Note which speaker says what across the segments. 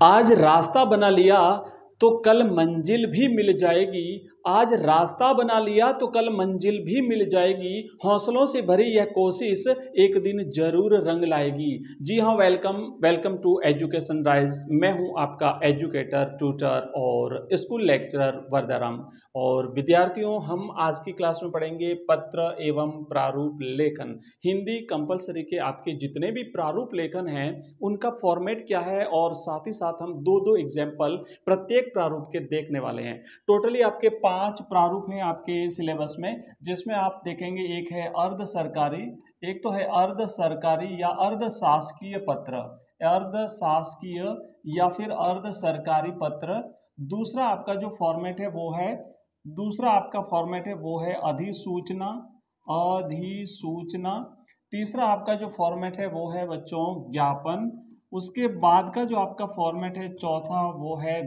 Speaker 1: आज रास्ता बना लिया तो कल मंजिल भी मिल जाएगी। आज रास्ता बना लिया तो कल मंजिल भी मिल जाएगी। हौसलों से भरी यह कोशिश एक दिन जरूर रंग लाएगी। जी हाँ, वेलकम टू एजुकेशन राइज। मैं हूँ आपका एजुकेटर, ट्यूटर और स्कूल लेक्चरर वरदाराम। और विद्यार्थियों, हम आज की क्लास में पढ़ेंगे पत्र एवं प्रारूप लेखन। हिंदी कंपलसरी के आपके जितने भी प्रारूप लेखन हैं उनका फॉर्मेट क्या है, और साथ ही साथ हम दो एग्जाम्पल प्रत्येक प्रारूप के देखने वाले हैं। टोटली आपके 5 प्रारूप हैं आपके सिलेबस में, जिसमें आप देखेंगे एक है अर्ध सरकारी, एक तो है अर्ध सरकारी या अर्ध शासकीय पत्र, अर्ध शासकीय या फिर अर्ध सरकारी पत्र। दूसरा आपका जो फॉर्मेट है वो है अधिसूचना, अधिसूचना। तीसरा आपका जो फॉर्मेट है वो है बच्चों ज्ञापन। उसके बाद का जो आपका फॉर्मेट है चौथा वो है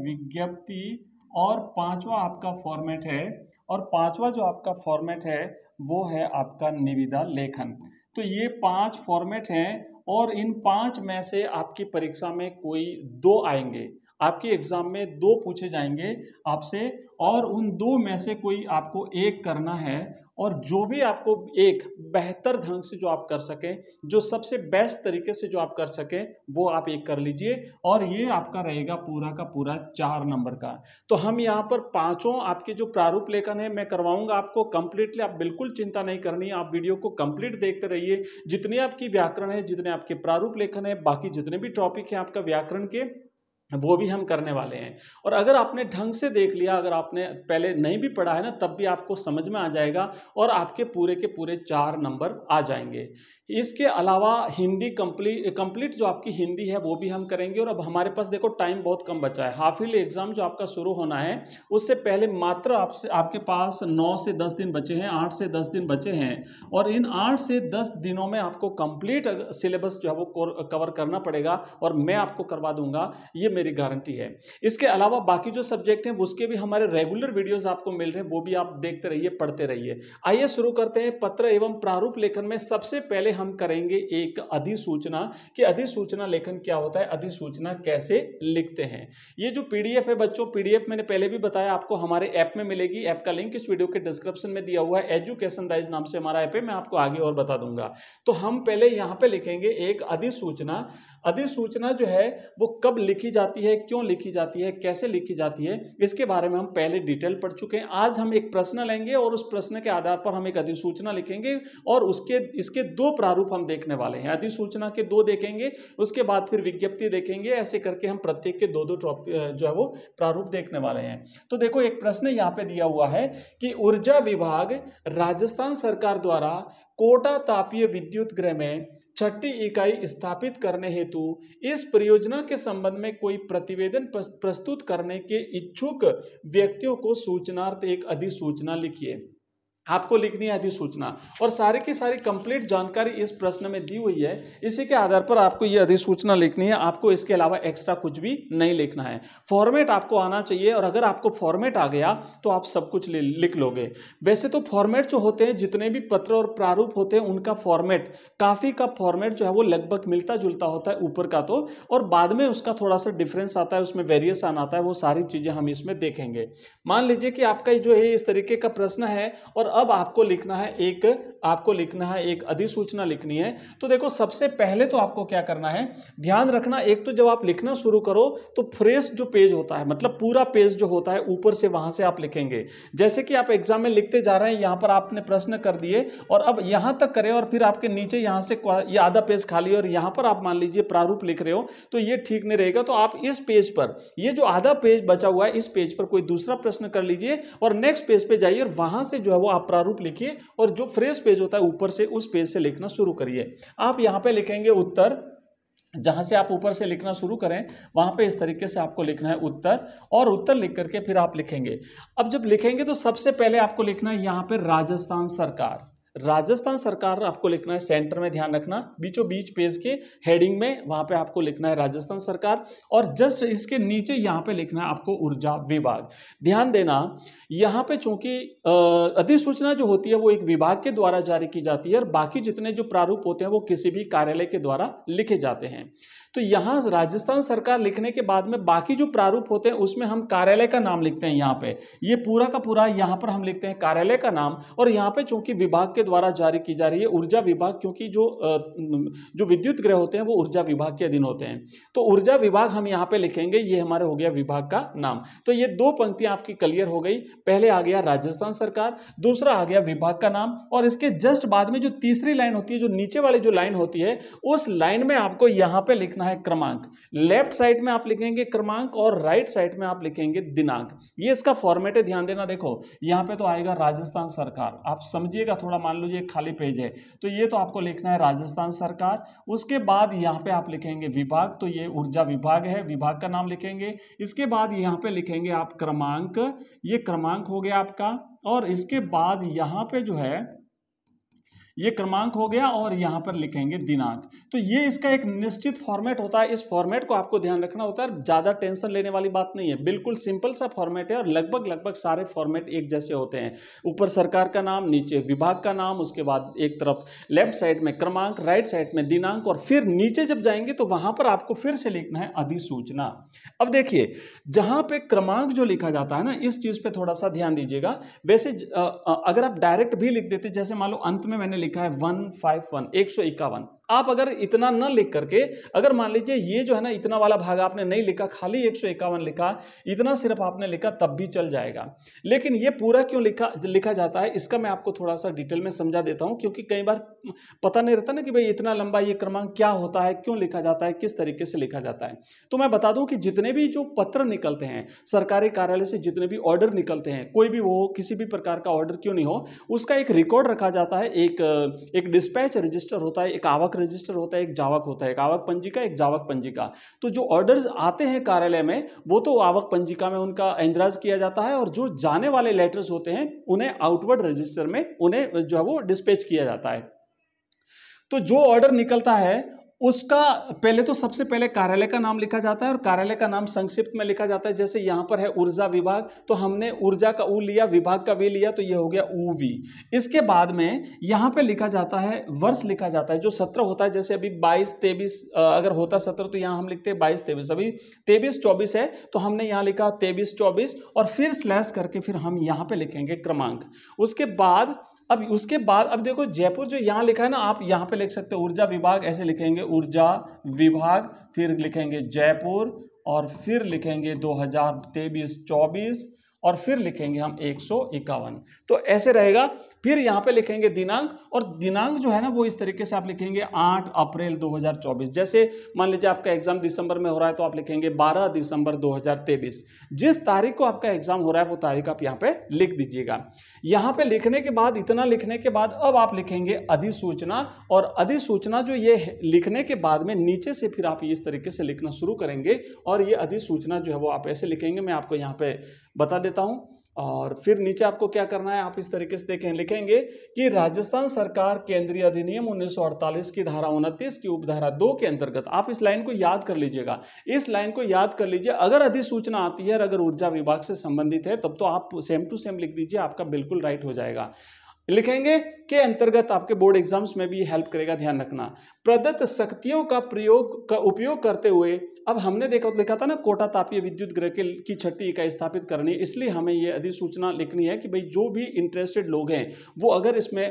Speaker 1: विज्ञप्ति, और पांचवा जो आपका फॉर्मेट है वो है आपका निविदा लेखन। तो ये 5 फॉर्मेट हैं और इन 5 में से आपकी परीक्षा में कोई 2 आएंगे। आपके एग्जाम में 2 पूछे जाएंगे आपसे, और उन 2 में से कोई आपको एक करना है। और जो भी आपको एक बेहतर ढंग से जो आप कर सकें, जो सबसे बेस्ट तरीके से जो आप कर सकें, वो आप एक कर लीजिए, और ये आपका रहेगा पूरा का पूरा 4 नंबर का। तो हम यहाँ पर 5 आपके जो प्रारूप लेखन है मैं करवाऊंगा आपको कंप्लीटली। आप बिल्कुल चिंता नहीं करनी है, आप वीडियो को कंप्लीट देखते रहिए। जितने आपकी व्याकरण है, जितने आपके प्रारूप लेखन है, बाकी जितने भी टॉपिक है आपका व्याकरण के, वो भी हम करने वाले हैं। और अगर आपने ढंग से देख लिया, अगर आपने पहले नहीं भी पढ़ा है ना, तब भी आपको समझ में आ जाएगा और आपके पूरे के पूरे 4 नंबर आ जाएंगे। इसके अलावा हिंदी कंप्लीट जो आपकी हिंदी है वो भी हम करेंगे। और अब हमारे पास देखो टाइम बहुत कम बचा है। हाफ ईयरली एग्जाम जो आपका शुरू होना है उससे पहले मात्र आपके पास 9 से 10 दिन बचे हैं, 8 से 10 दिन बचे हैं। और इन 8 से 10 दिनों में आपको कंप्लीट सिलेबस जो है वो कवर करना पड़ेगा, और मैं आपको करवा दूंगा, ये मेरी गारंटी है। इसके अलावा बाकी जो सब्जेक्ट हैं उसके भी हमारे रेगुलर वीडियोस आपको मिल रहे हैं, वो भी आप देखते रहिए, पढ़ते रहिए। आइए शुरू करते हैं पत्र एवं प्रारूप लेखन में। सबसे पहले हम करेंगे एक अधिसूचना, कि अधिसूचना लेखन क्या होता है, अधिसूचना कैसे लिखते हैं। ये जो पीडीएफ है बच्चों, पीडीएफ मैंने पहले भी बताया आपको हमारे ऐप में मिलेगी। ऐप का लिंक इस वीडियो के डिस्क्रिप्शन में दिया हुआ है। एजुकेशन राइज नाम से हमारा ऐप है, मैं आपको आगे और बता दूंगा। तो हम पहले यहाँ पे लिखेंगे एक अधिसूचना। अधिसूचना जो है वो कब लिखी जाती है, क्यों लिखी जाती है, कैसे लिखी जाती है, इसके बारे में हम पहले डिटेल पढ़ चुके हैं। आज हम एक प्रश्न लेंगे और उस प्रश्न के आधार पर हम एक अधिसूचना लिखेंगे, और इसके 2 प्रारूप हम देखने वाले हैं। अधिसूचना के 2 देखेंगे, उसके बाद फिर विज्ञप्ति देखेंगे। ऐसे करके हम प्रत्येक के 2 जो है वो प्रारूप देखने वाले हैं। तो देखो एक प्रश्न यहाँ पे दिया हुआ है कि ऊर्जा विभाग राजस्थान सरकार द्वारा कोटा तापीय विद्युत गृह में 6ठी इकाई स्थापित करने हेतु इस परियोजना के संबंध में कोई प्रतिवेदन प्रस्तुत करने के इच्छुक व्यक्तियों को सूचनार्थ एक अधिसूचना लिखिए। आपको लिखनी है अधिसूचना, और सारी की सारी कंप्लीट जानकारी इस प्रश्न में दी हुई है। इसी के आधार पर आपको यह अधिसूचना लिखनी है। आपको इसके अलावा एक्स्ट्रा कुछ भी नहीं लिखना है। फॉर्मेट आपको आना चाहिए, और अगर आपको फॉर्मेट आ गया तो आप सब कुछ लिख लोगे। वैसे तो फॉर्मेट जो होते हैं, जितने भी पत्र और प्रारूप होते हैं, उनका फॉर्मेट काफ़ी का फॉर्मेट जो है वो लगभग मिलता जुलता होता है ऊपर का तो, और बाद में उसका थोड़ा सा डिफरेंस आता है, उसमें वेरिएशन आता है। वो सारी चीज़ें हम इसमें देखेंगे। मान लीजिए कि आपका जो है इस तरीके का प्रश्न है, और अब आपको लिखना है एक अधिसूचना लिखनी है। तो देखो सबसे पहले तो आपको क्या करना है, ध्यान रखना। एक तो जब आप लिखना शुरू करो तो फ्रेश जो पेज होता है, मतलब पूरा पेज जो होता है ऊपर से, वहां से आप लिखेंगे। जैसे कि आप एग्जाम में लिखते जा रहे हैं, यहां पर आपने प्रश्न कर दिए और अब यहां तक करें, और फिर आपके नीचे यहां से ये आधा पेज खाली, और यहां पर आप मान लीजिए प्रारूप लिख रहे हो, तो ये ठीक नहीं रहेगा। तो आप इस पेज पर, ये जो आधा पेज बचा हुआ है, इस पेज पर कोई दूसरा प्रश्न कर लीजिए, और नेक्स्ट पेज पे जाइए, और वहां से जो है वो आप प्रारूप लिखिए, और जो फ्रेश पेज होता है ऊपर से, उस पेज से लिखना शुरू करिए। आप यहां पे लिखेंगे उत्तर। जहां से आप ऊपर से लिखना शुरू करें वहां पे इस तरीके से आपको लिखना है उत्तर, और उत्तर लिख करके फिर आप लिखेंगे। अब जब लिखेंगे तो सबसे पहले आपको लिखना है यहां पे राजस्थान सरकार। राजस्थान सरकार आपको लिखना है, सेंटर में ध्यान रखना, बीचों बीच पेज के हेडिंग में वहां पे आपको लिखना है राजस्थान सरकार, और जस्ट इसके नीचे यहां पे लिखना है आपको ऊर्जा विभाग। ध्यान देना, यहां पे चूंकि अधिसूचना जो होती है वो एक विभाग के द्वारा जारी की जाती है, और बाकी जितने जो प्रारूप होते हैं वो किसी भी कार्यालय के द्वारा लिखे जाते हैं। तो यहां राजस्थान सरकार लिखने के बाद में बाकी जो प्रारूप होते हैं उसमें हम कार्यालय का नाम लिखते हैं। यहाँ पे ये पूरा का पूरा यहाँ पर हम लिखते हैं कार्यालय का नाम, और यहाँ पे चूंकि विभाग के द्वारा जारी की जा रही है ऊर्जा विभाग, क्योंकि जो विद्युत गृह होते हैं वो ऊर्जा विभाग के अधीन होते हैं, तो ऊर्जा विभाग हम यहाँ पे लिखेंगे। ये हमारे हो गया विभाग का नाम। तो ये दो पंक्तियां आपकी क्लियर हो गई। पहले आ गया राजस्थान सरकार, दूसरा आ गया विभाग का नाम, और इसके जस्ट बाद में जो तीसरी लाइन होती है, जो नीचे वाली जो लाइन होती है, उस लाइन में आपको यहाँ पे लिखना है क्रमांक। लेफ्ट साइड में आप लिखेंगे क्रमांक और राइट साइड में आप लिखेंगे दिनांक। ये इसका फॉर्मेट है, ध्यान देना। देखो यहाँ पे तो आएगा राजस्थान सरकार, आप समझिएगा थोड़ा, मान लीजिए खाली पेज है तो ये तो आपको लिखना है राजस्थान सरकार। उसके बाद यहाँ पे आप लिखेंगे विभाग, तो ये ऊर्जा विभाग है, विभाग का नाम लिखेंगे। इसके बाद यहाँ पे लिखेंगे आप क्रमांक, ये क्रमांक हो गया आपका, और इसके बाद यहाँ पे जो है ये क्रमांक हो गया, और यहां पर लिखेंगे दिनांक। तो ये इसका एक निश्चित फॉर्मेट होता है। इस फॉर्मेट को आपको ध्यान रखना होता है, ज्यादा टेंशन लेने वाली बात नहीं है, बिल्कुल सिंपल सा फॉर्मेट है, और लगभग सारे फॉर्मेट एक जैसे होते हैं। ऊपर सरकार का नाम, नीचे विभाग का नाम, उसके बाद एक तरफ लेफ्ट साइड में क्रमांक, राइट साइड में दिनांक, और फिर नीचे जब जाएंगे तो वहां पर आपको फिर से लिखना है अधिसूचना। अब देखिए, जहां पे क्रमांक जो लिखा जाता है ना, इस चीज पे थोड़ा सा ध्यान दीजिएगा। वैसे अगर आप डायरेक्ट भी लिख देते, जैसे मान लो अंत में मैंने लिखा है 151 151, आप अगर इतना न लिख करके, अगर मान लीजिए ये जो है ना इतना वाला भाग आपने नहीं लिखा, खाली 151 लिखा, इतना सिर्फ आपने लिखा, तब भी चल जाएगा। लेकिन ये पूरा क्यों लिखा जाता है, इसका मैं आपको थोड़ा सा डिटेल में समझा देता हूं, क्योंकि कई बार पता नहीं रहता ना कि भाई इतना लंबा ये क्रमांक क्या होता है, क्यों लिखा जाता है, किस तरीके से लिखा जाता है। तो मैं बता दूं कि जितने भी जो पत्र निकलते हैं सरकारी कार्यालय से, जितने भी ऑर्डर निकलते हैं, कोई भी वो किसी भी प्रकार का ऑर्डर क्यों नहीं हो, उसका एक रिकॉर्ड रखा जाता है। एक डिस्पैच रजिस्टर होता है, एक आवक रजिस्टर होता है, एक जावक होता है, एक आवक पंजिका, एक जावक पंजिका। तो जो ऑर्डर्स आते हैं कार्यालय में वो तो आवक पंजिका में उनका इंदराज किया जाता है, और जो जाने वाले लेटर्स होते हैं उन्हें आउटवर्ड रजिस्टर में उन्हें जो है वो डिस्पैच किया जाता है। तो जो ऑर्डर निकलता है उसका पहले तो सबसे पहले कार्यालय का नाम लिखा जाता है, और कार्यालय का नाम संक्षिप्त में लिखा जाता है। जैसे यहां पर है ऊर्जा विभाग, तो हमने ऊर्जा का ऊ लिया, विभाग का वी लिया, तो ये हो गया ऊवी। इसके बाद में यहां पे लिखा जाता है, वर्ष लिखा जाता है, जो सत्र होता है। जैसे अभी 22-23 अगर होता सत्र तो यहां हम लिखते हैं 22-23, अभी 23-24 है तो हमने यहां लिखा 23-24, और फिर स्लैश करके फिर हम यहां पे लिखेंगे क्रमांक। उसके बाद अब देखो, जयपुर जो यहाँ लिखा है ना, आप यहाँ पे लिख सकते हो ऊर्जा विभाग, ऐसे लिखेंगे ऊर्जा विभाग, फिर लिखेंगे जयपुर, और फिर लिखेंगे 2023-24, और फिर लिखेंगे हम 151। तो ऐसे रहेगा। फिर यहाँ पे लिखेंगे दिनांक, और दिनांक जो है ना वो इस तरीके से आप लिखेंगे 8 अप्रैल 2024। जैसे मान लीजिए आपका एग्जाम दिसंबर में हो रहा है तो आप लिखेंगे 12 दिसंबर 2023। जिस तारीख को आपका एग्जाम हो रहा है वो तारीख आप यहाँ पे लिख दीजिएगा। यहाँ पे लिखने के बाद, इतना लिखने के बाद अब आप लिखेंगे अधिसूचना, और अधिसूचना जो ये लिखने के बाद में नीचे से फिर आप इस तरीके से लिखना शुरू करेंगे, और ये अधिसूचना जो है वो आप ऐसे लिखेंगे। मैं आपको यहाँ पे बता देता हूं, और फिर नीचे आपको क्या करना है, आप इस तरीके से लिखेंगे कि राजस्थान सरकार केंद्रीय अधिनियम 1948 की धारा 29 की उपधारा 2 के अंतर्गत, आप इस लाइन को याद कर लीजिएगा, इस लाइन को याद कर लीजिए। अगर अधिसूचना आती है और अगर ऊर्जा विभाग से संबंधित है तब तो आप सेम टू सेम लिख दीजिए, आपका बिल्कुल राइट हो जाएगा। लिखेंगे के अंतर्गत आपके बोर्ड एग्जाम्स में भी हेल्प करेगा, ध्यान रखना। प्रदत्त शक्तियों का उपयोग करते हुए, अब हमने देखा था ना कोटा तापीय विद्युत गृह की छठी इकाई स्थापित करनी, इसलिए हमें ये अधिसूचना लिखनी है कि भाई जो भी इंटरेस्टेड लोग हैं वो अगर इसमें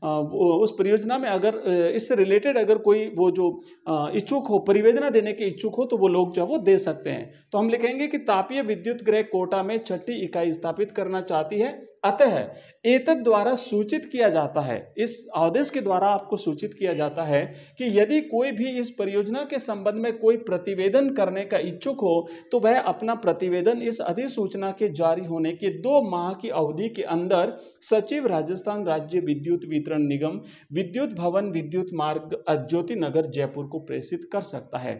Speaker 1: उस परियोजना में अगर इससे रिलेटेड अगर कोई वो जो इच्छुक हो, परिवेदना देने के इच्छुक हो, तो वो लोग जो है वो दे सकते हैं। तो हम लिखेंगे कि तापीय विद्युत गृह कोटा में छठी इकाई स्थापित करना चाहती है, अतः एतद द्वारा सूचित किया जाता है, इस आदेश के द्वारा आपको सूचित किया जाता है कि यदि कोई भी इस परियोजना के संबंध में कोई प्रतिवेदन करने का इच्छुक हो तो वह अपना प्रतिवेदन इस अधिसूचना के जारी होने के 2 माह की अवधि के अंदर सचिव राजस्थान राज्य विद्युत वितरण निगम, विद्युत भवन, विद्युत मार्ग, ज्योति नगर, जयपुर को प्रेषित कर सकता है।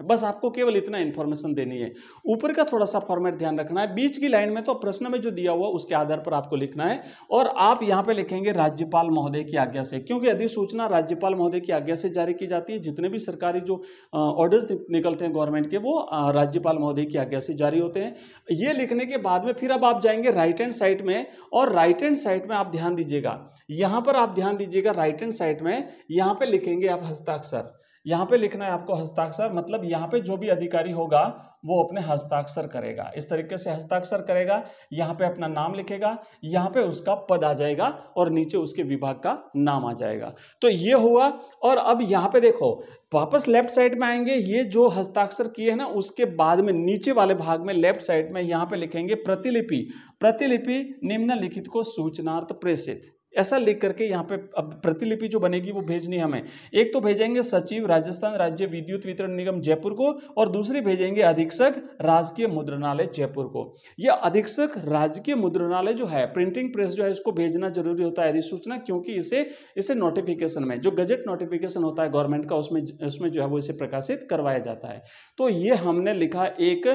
Speaker 1: बस आपको केवल इतना इंफॉर्मेशन देनी है। ऊपर का थोड़ा सा फॉर्मेट ध्यान रखना है, बीच की लाइन में तो प्रश्न में जो दिया हुआ उसके आधार पर आपको लिखना है। और आप यहाँ पे लिखेंगे राज्यपाल महोदय की आज्ञा से, क्योंकि अधिसूचना राज्यपाल महोदय की आज्ञा से जारी की जाती है। जितने भी सरकारी जो ऑर्डर्स निकलते हैं गवर्नमेंट के, वो राज्यपाल महोदय की आज्ञा से जारी होते हैं। ये लिखने के बाद में फिर अब आप जाएंगे राइट हैंड साइड में, और राइट हैंड साइड में आप ध्यान दीजिएगा, यहाँ पर आप ध्यान दीजिएगा राइट हैंड साइड में, यहाँ पे लिखेंगे आप हस्ताक्षर। यहाँ पे लिखना है आपको हस्ताक्षर, मतलब यहाँ पे जो भी अधिकारी होगा वो अपने हस्ताक्षर करेगा, इस तरीके से हस्ताक्षर करेगा। यहाँ पे अपना नाम लिखेगा, यहाँ पे उसका पद आ जाएगा और नीचे उसके विभाग का नाम आ जाएगा। तो ये हुआ। और अब यहाँ पे देखो, वापस लेफ्ट साइड में आएंगे, ये जो हस्ताक्षर किए हैं ना, उसके बाद में नीचे वाले भाग में लेफ्ट साइड में यहाँ पे लिखेंगे प्रतिलिपि। प्रतिलिपि निम्नलिखित को सूचनार्थ प्रेषित, ऐसा लिख करके यहाँ पे अब प्रतिलिपि जो बनेगी वो भेजनी हमें। एक तो भेजेंगे सचिव राजस्थान राज्य विद्युत वितरण निगम जयपुर को, और दूसरी भेजेंगे अधीक्षक राजकीय मुद्रणालय जयपुर को। यह अधीक्षक राजकीय मुद्रणालय जो है, प्रिंटिंग प्रेस जो है, इसको भेजना जरूरी होता है अधिसूचना, क्योंकि इसे नोटिफिकेशन में, जो गजट नोटिफिकेशन होता है गवर्नमेंट का, उसमें जो है वो इसे प्रकाशित करवाया जाता है। तो ये हमने लिखा, एक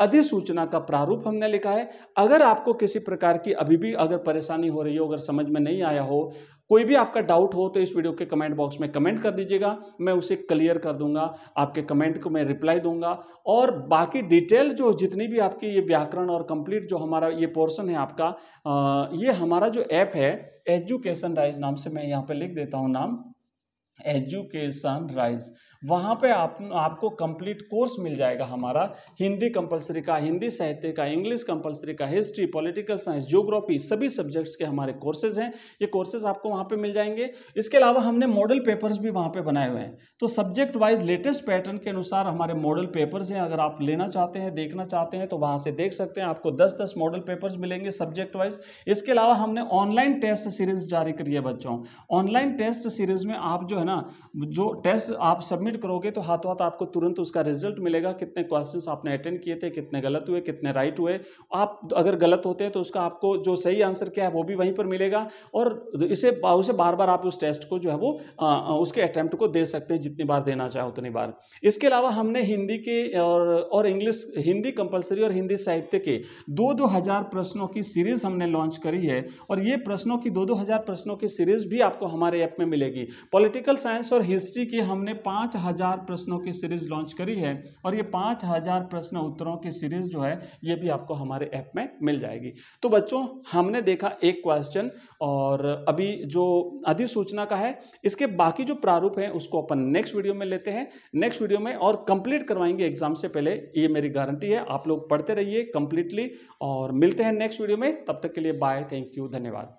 Speaker 1: अधिसूचना का प्रारूप हमने लिखा है। अगर आपको किसी प्रकार की अभी भी अगर परेशानी हो रही हो, अगर समझ में नहीं आया हो, कोई भी आपका डाउट हो, तो इस वीडियो के कमेंट बॉक्स में कमेंट कर दीजिएगा, मैं उसे क्लियर कर दूंगा, आपके कमेंट को मैं रिप्लाई दूंगा। और बाकी डिटेल जो जितनी भी आपकी ये व्याकरण और कंप्लीट जो हमारा ये पोर्शन है आपका, ये हमारा जो ऐप है एजुकेशन राइज नाम से, मैं यहाँ पे लिख देता हूँ नाम, एजुकेशन राइज। वहाँ पे आपको कंप्लीट कोर्स मिल जाएगा हमारा, हिंदी कंपलसरी का, हिंदी साहित्य का, इंग्लिश कंपलसरी का, हिस्ट्री, पॉलिटिकल साइंस, ज्योग्राफी, सभी सब्जेक्ट्स के हमारे कोर्सेज हैं। ये कोर्सेज आपको वहाँ पे मिल जाएंगे। इसके अलावा हमने मॉडल पेपर्स भी वहाँ पे बनाए हुए हैं, तो सब्जेक्ट वाइज लेटेस्ट पैटर्न के अनुसार हमारे मॉडल पेपर्स हैं। अगर आप लेना चाहते हैं, देखना चाहते हैं, तो वहाँ से देख सकते हैं। आपको 10-10 मॉडल पेपर्स मिलेंगे सब्जेक्ट वाइज। इसके अलावा हमने ऑनलाइन टेस्ट सीरीज जारी करी है बच्चों। ऑनलाइन टेस्ट सीरीज में आप जो है ना, जो टेस्ट आप सबमिट करोगे तो हाथों हाथ आपको तुरंत उसका रिजल्ट मिलेगा, कितने क्वेश्चंस आपने अटेंड किए थे, कितने गलत हुए, कितने राइट हुए। आप अगर गलत होते हैं तो उसका आपको जो सही आंसर क्या है वो भी वहीं पर मिलेगा, और उसे बार बार आप उस टेस्ट को जो है वो उसके अटेम्प्ट को दे सकते हैं, जितनी बार देना चाहे उतनी बार। इसके अलावा हमने हिंदी के और इंग्लिश, हिंदी कंपलसरी और हिंदी साहित्य के 2-2 हजार प्रश्नों की सीरीज हमने लॉन्च करी है, और ये प्रश्नों की 2-2 हजार प्रश्नों की सीरीज भी आपको हमारे ऐप में मिलेगी। पॉलिटिकल साइंस और हिस्ट्री की हमने 5000 प्रश्नों की सीरीज लॉन्च करी है, और ये 5000 प्रश्न उत्तरों की सीरीज जो है ये भी आपको हमारे ऐप में मिल जाएगी। तो बच्चों, हमने देखा एक क्वेश्चन, और अभी जो अधिसूचना का है, इसके बाकी जो प्रारूप है उसको अपन नेक्स्ट वीडियो में लेते हैं, नेक्स्ट वीडियो में, और कंप्लीट करवाएंगे एग्जाम से पहले, ये मेरी गारंटी है। आप लोग पढ़ते रहिए कंप्लीटली, और मिलते हैं नेक्स्ट वीडियो में। तब तक के लिए बाय, थैंक यू, धन्यवाद।